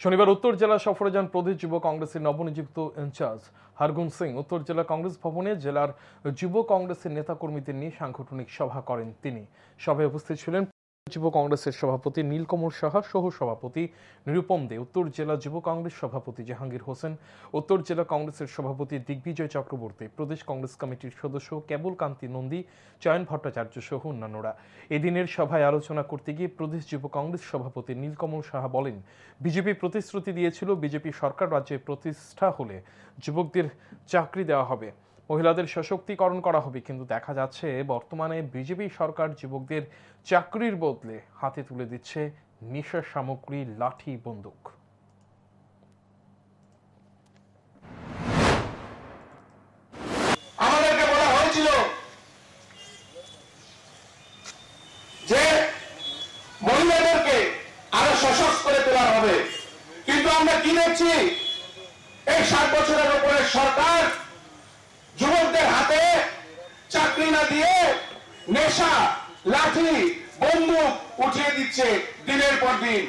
শনিবার উত্তর জেলা সফরে যান প্রদেশ যুব কংগ্রেসের নবনিযুক্ত ইনচার্জ হারগুন সিং। উত্তর জেলা কংগ্রেস ভবনে জেলার যুব কংগ্রেসের নেতাকর্মীদের নিয়ে সাংগঠনিক সভা করেন তিনি। সভায় উপস্থিত ছিলেন যুব কংগ্রেসের সভাপতি নীলকমল সাহা, সহ সভাপতি নিরুপম দে, উত্তর জেলা যুব কংগ্রেস সভাপতি জাহাঙ্গীর হোসেন, উত্তর জেলা কংগ্রেসের সভাপতি দিগ্বিজয় চক্রবর্তী, প্রদেশ কংগ্রেস কমিটির সদস্য কেবল কান্তি নন্দী, চয়ন ভট্টাচার্য সহ অন্যান্যরা। এদিনের সভায় আলোচনা করতে গিয়ে প্রদেশ যুব কংগ্রেস সভাপতি নীলকমল সাহা বলেন, বিজেপি প্রতিশ্রুতি দিয়েছিল বিজেপি সরকার রাজ্যে প্রতিষ্ঠা হলে যুবকদের চাকরি দেওয়া হবে, মহিলাদের সশক্তিকরণ করা হবে, কিন্তু দেখা যাচ্ছে বর্তমানে বিজেপি সরকার যুবকদের চাকরির বদলে হাতে তুলে দিচ্ছে নেশা সামগ্রী, লাঠি, বন্দুক। আমাদেরকে বলা হয়েছিল যে মহিলাদেরকে আরো সশস্ত্র করে তোলা হবে, কিন্তু আমরা কি দেখছি, এই 7 বছরের উপরে সরকার যুবকদের হাতে চাকরি না দিয়ে নেশা, লাঠি, বন্দুক উঠিয়ে দিচ্ছে দিনের পর দিন।